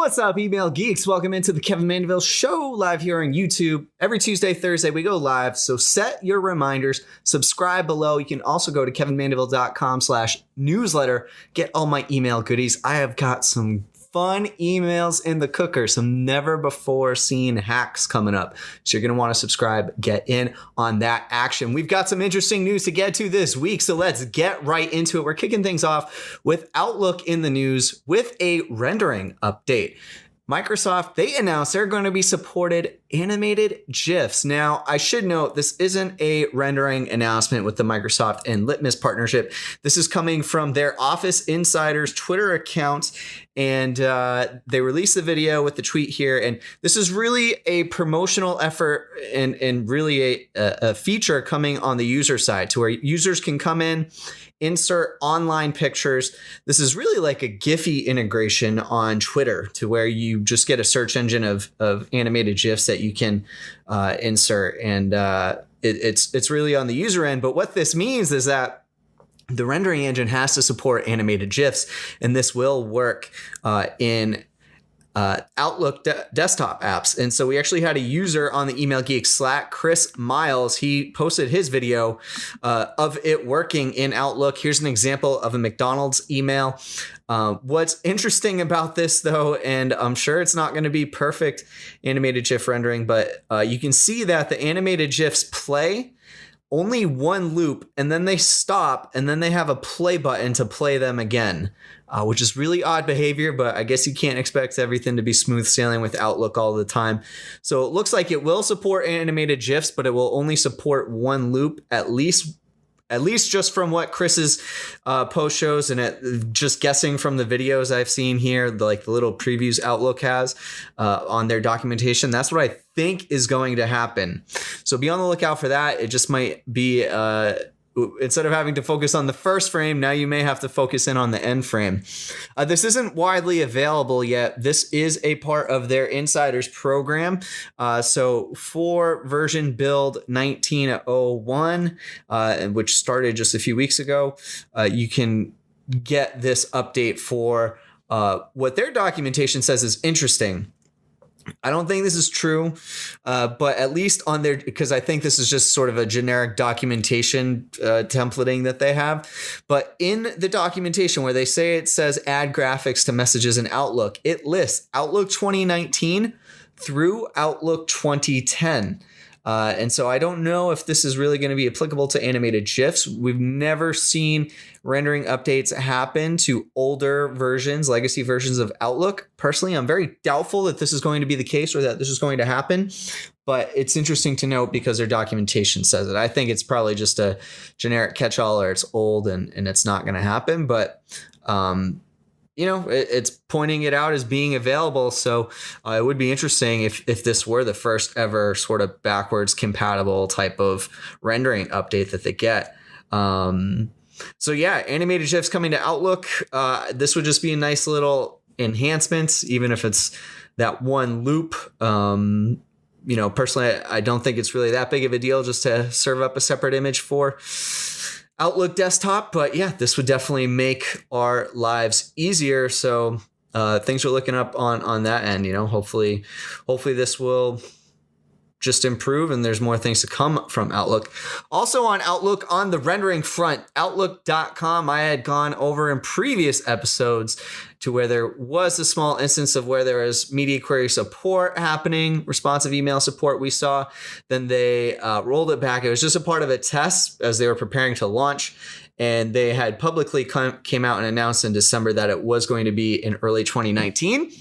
What's up, email geeks? Welcome into the Kevin Mandeville Show live here on YouTube. Every Tuesday, Thursday, we go live. So set your reminders, subscribe below. You can also go to kevinmandeville.com/newsletter. Get all my email goodies. I have got some fun emails in the cooker, some never before seen hacks coming up. So you're going to want to subscribe, get in on that action. We've got some interesting news to get to this week, so let's get right into it. We're kicking things off with Outlook in the news with a rendering update. Microsoft, they announced they're going to be supported animated GIFs. Now, I should note this isn't a rendering announcement with the Microsoft and Litmus partnership. This is coming from their Office Insider's Twitter account, and they released the video with the tweet here. And this is really a promotional effort and really a feature coming on the user side to where users can come in, insert online pictures. This is really like a Giphy integration on Twitter to where you just get a search engine of animated GIFs that you can insert. And it's really on the user end. But what this means is that the rendering engine has to support animated GIFs, and this will work in Outlook desktop apps. And so we actually had a user on the Email Geek Slack, Chris Miles. He posted his video of it working in Outlook. Here's an example of a McDonald's email. What's interesting about this, though, and I'm sure it's not going to be perfect animated GIF rendering, but you can see that the animated GIFs play only one loop, and then they stop, and then they have a play button to play them again, which is really odd behavior, but I guess you can't expect everything to be smooth sailing with Outlook all the time. So it looks like it will support animated GIFs, but it will only support one loop, at least just from what Chris's post shows, and just guessing from the videos I've seen here, like the little previews Outlook has on their documentation. That's what I think is going to happen. So be on the lookout for that. It just might be, instead of having to focus on the first frame, now you may have to focus in on the end frame. This isn't widely available yet. This is a part of their Insiders program. So for version build 1901, which started just a few weeks ago, you can get this update for what their documentation says is interesting. I don't think this is true, but at least on their, because I think this is just sort of a generic documentation templating that they have. But in the documentation where they say it says add graphics to messages in Outlook, it lists Outlook 2019 through Outlook 2010. And so I don't know if this is really going to be applicable to animated GIFs. We've never seen rendering updates happen to older versions, legacy versions of Outlook. Personally, I'm very doubtful that this is going to be the case or that this is going to happen. But it's interesting to note because their documentation says it. I think it's probably just a generic catch-all, or it's old and it's not going to happen. But it's pointing it out as being available. So it would be interesting if this were the first ever sort of backwards compatible type of rendering update that they get. So yeah, animated GIFs coming to Outlook. This would just be a nice little enhancement, even if it's that one loop. Personally, I don't think it's really that big of a deal just to serve up a separate image for Outlook desktop, but yeah, this would definitely make our lives easier. So things are looking up on that end. Hopefully this will just improve and there's more things to come from Outlook. Also on Outlook, on the rendering front, Outlook.com, I had gone over in previous episodes to where there was a small instance of where there was media query support happening, responsive email support we saw. Then they rolled it back. It was just a part of a test as they were preparing to launch. And they had publicly came out and announced in December that it was going to be in early 2019.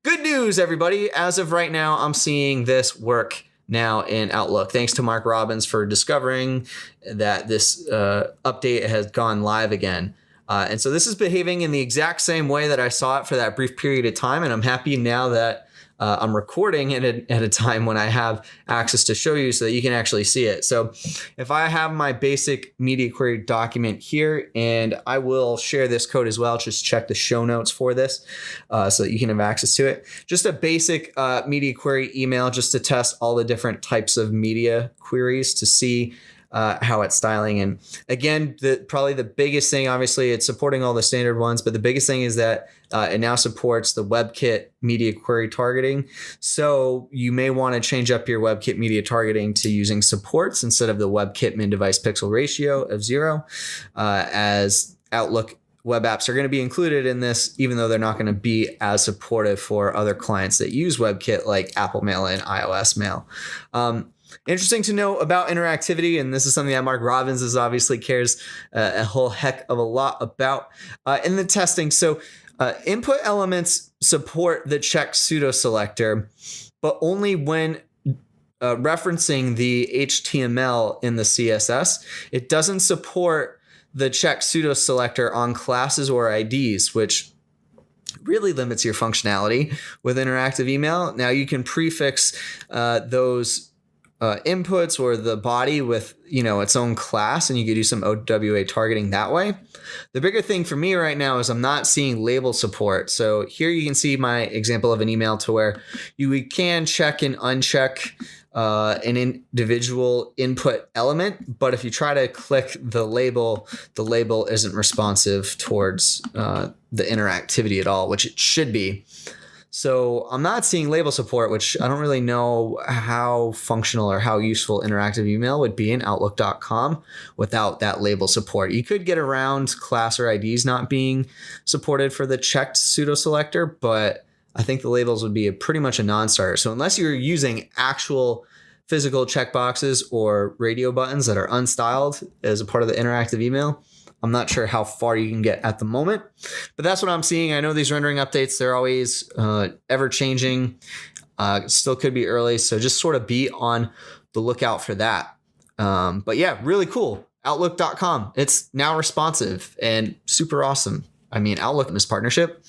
Good news, everybody. As of right now, I'm seeing this work now in Outlook. Thanks to Mark Robbins for discovering that this update has gone live again. And so this is behaving in the exact same way that I saw it for that brief period of time. And I'm happy now that I'm recording it at a time when I have access to show you so that you can actually see it. So if I have my basic media query document here, and I will share this code as well, just check the show notes for this so that you can have access to it. Just a basic media query email just to test all the different types of media queries to see how it's styling. And again, probably the biggest thing, obviously it's supporting all the standard ones, but the biggest thing is that it now supports the WebKit media query targeting. So you may want to change up your WebKit media targeting to using supports instead of the WebKit min device pixel ratio of 0, as Outlook web apps are going to be included in this, even though they're not going to be as supportive for other clients that use WebKit like Apple Mail and iOS Mail. Interesting to know about interactivity, and this is something that Mark Robbins is obviously cares a whole heck of a lot about in the testing. So input elements support the check pseudo selector, but only when referencing the HTML in the CSS. It doesn't support the check pseudo selector on classes or IDs, which really limits your functionality with interactive email. Now you can prefix those inputs or the body with, its own class, and you could do some OWA targeting that way. The bigger thing for me right now is I'm not seeing label support. So here you can see my example of an email to where you can check and uncheck an individual input element, but if you try to click the label isn't responsive towards the interactivity at all, which it should be. So I'm not seeing label support, which I don't really know how functional or how useful interactive email would be in Outlook.com without that label support. You could get around class or IDs not being supported for the checked pseudo selector, but I think the labels would be pretty much a non-starter. So unless you're using actual physical checkboxes or radio buttons that are unstyled as a part of the interactive email, I'm not sure how far you can get at the moment, but that's what I'm seeing. I know these rendering updates, they're always ever changing. Still could be early, so just sort of be on the lookout for that. But yeah, really cool. Outlook.com. It's now responsive and super awesome. I mean, Outlook in this partnership.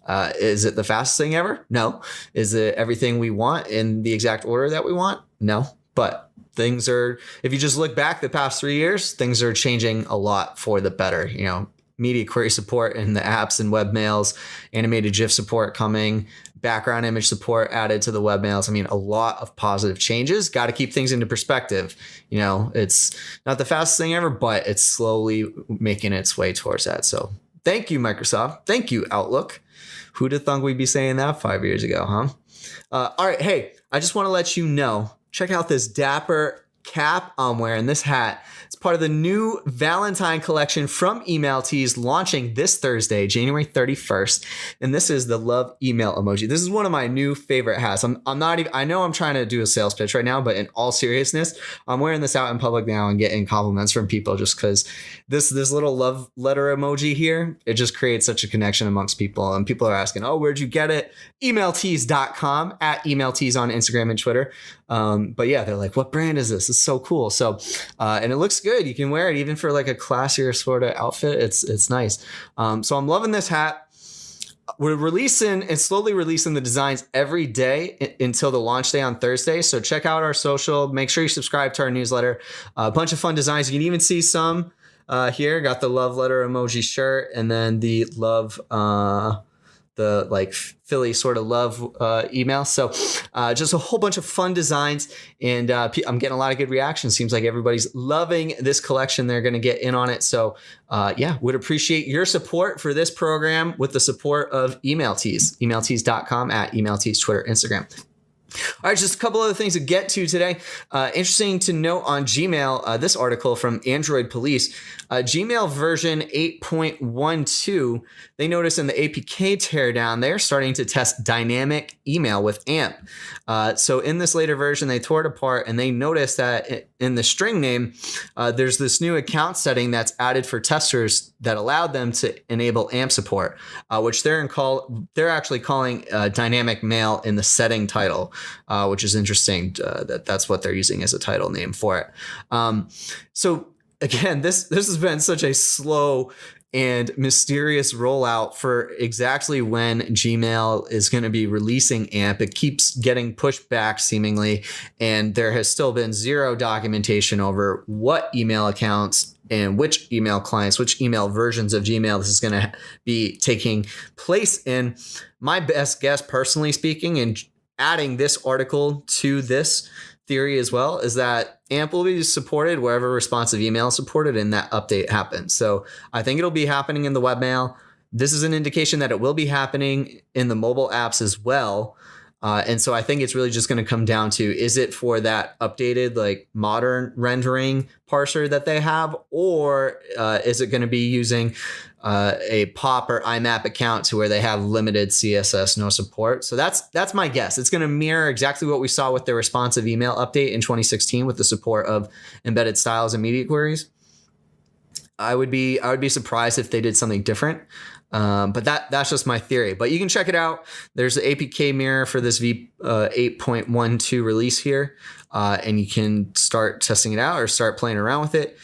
Is it the fastest thing ever? No. Is it everything we want in the exact order that we want? No. But things are, if you just look back the past 3 years, things are changing a lot for the better. Media query support in the apps and webmails, animated GIF support coming, background image support added to the webmails. I mean, a lot of positive changes. Got to keep things into perspective. It's not the fastest thing ever, but it's slowly making its way towards that. So thank you, Microsoft. Thank you, Outlook. Who'd have thunk we'd be saying that 5 years ago, huh? All right. Hey, I just want to let you know, check out this dapper cap I'm wearing, this hat. It's part of the new Valentine collection from Email Tees, launching this Thursday, January 31st. And this is the love email emoji. This is one of my new favorite hats. I'm not even, I know I'm trying to do a sales pitch right now, but in all seriousness, I'm wearing this out in public now and getting compliments from people just because this little love letter emoji here, it just creates such a connection amongst people. And people are asking, oh, where'd you get it? Emailtees.com, at emailtees on Instagram and Twitter. But yeah, they're like, what brand is this? It's so cool. So, and it looks good. You can wear it even for like a classier sort of outfit. It's nice. So I'm loving this hat. We're releasing and slowly releasing the designs every day until the launch day on Thursday. So check out our social, make sure you subscribe to our newsletter, a bunch of fun designs. You can even see some, here, got the love letter emoji shirt and then the love, the like Philly sort of love email. So just a whole bunch of fun designs, and I'm getting a lot of good reactions. Seems like everybody's loving this collection. They're going to get in on it. So yeah, would appreciate your support for this program with the support of Email Tees, emailtees.com, at Email Tees, Twitter, Instagram. All right, just a couple other things to get to today. Interesting to note on Gmail, this article from Android Police, Gmail version 8.12, they noticed in the APK teardown, they're starting to test dynamic email with AMP. So in this later version, they tore it apart and they noticed that in the string name, there's this new account setting that's added for testers that allowed them to enable AMP support, which they're actually calling dynamic mail in the setting title, which is interesting. That's what they're using as a title name for it. So again, this has been such a slow and mysterious rollout for exactly when Gmail is going to be releasing AMP. It keeps getting pushed back seemingly, and there has still been zero documentation over what email accounts and which email clients, which email versions of Gmail this is going to be taking place in. My best guess, personally speaking, and adding this article to this theory as well is that AMP will be supported wherever responsive email is supported and that update happens. So I think it'll be happening in the webmail. This is an indication that it will be happening in the mobile apps as well. And so I think it's really just going to come down to, is it for that updated, like modern rendering parser that they have, or is it going to be using a POP or IMAP account to where they have limited CSS no support? So that's my guess. It's going to mirror exactly what we saw with the responsive email update in 2016 with the support of embedded styles and media queries. I would be surprised if they did something different. But that's just my theory. But you can check it out. There's the APK mirror for this v8.12 release here, and you can start testing it out or start playing around with it.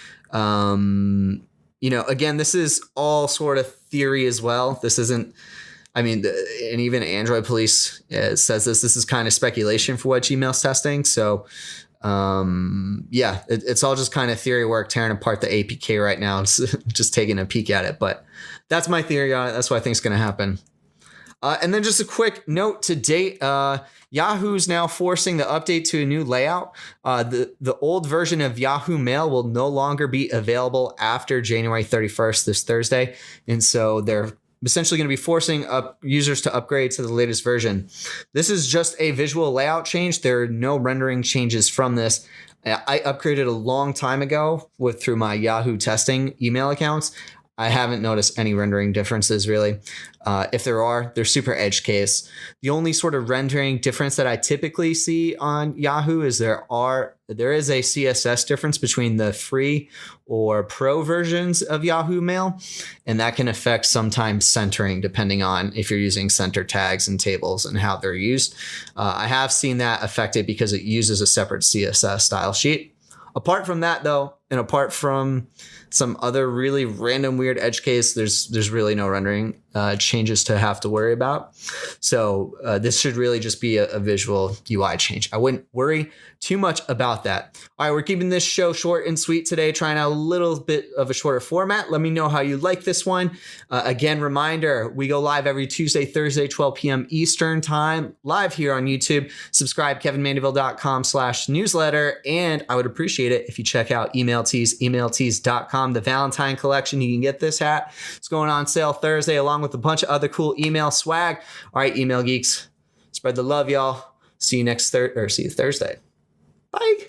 Again, this is all sort of theory as well. This isn't. I mean, and even Android Police says this. This is kind of speculation for what Gmail's testing. So. It's all just kind of theory work, tearing apart the APK right now, just taking a peek at it. But that's my theory on it. That's what I think is going to happen. And then just a quick note to date, Yahoo's now forcing the update to a new layout. The old version of Yahoo Mail will no longer be available after January 31st, this Thursday. And so they're essentially going to be forcing users to upgrade to the latest version. This is just a visual layout change. There are no rendering changes from this. I upgraded a long time ago through my Yahoo testing email accounts. I haven't noticed any rendering differences really. If there are, they're super edge case. The only sort of rendering difference that I typically see on Yahoo is there is a CSS difference between the free or pro versions of Yahoo Mail, and that can affect sometimes centering depending on if you're using center tags and tables and how they're used. I have seen that affected because it uses a separate CSS style sheet. Apart from that, though, and apart from some other really random weird edge case, there's really no rendering changes to have to worry about. So this should really just be a visual UI change. I wouldn't worry too much about that. All right, we're keeping this show short and sweet today, trying out a little bit of a shorter format. Let me know how you like this one. Again, reminder, we go live every Tuesday, Thursday, 12 p.m. Eastern time, live here on YouTube. Subscribe, kevinmandeville.com/newsletter. And I would appreciate it if you check out Email Tees, emailtees.com, the Valentine collection. You can get this hat. It's going on sale Thursday, along with a bunch of other cool email swag. All right, email geeks, spread the love, y'all. See you Thursday. Bye.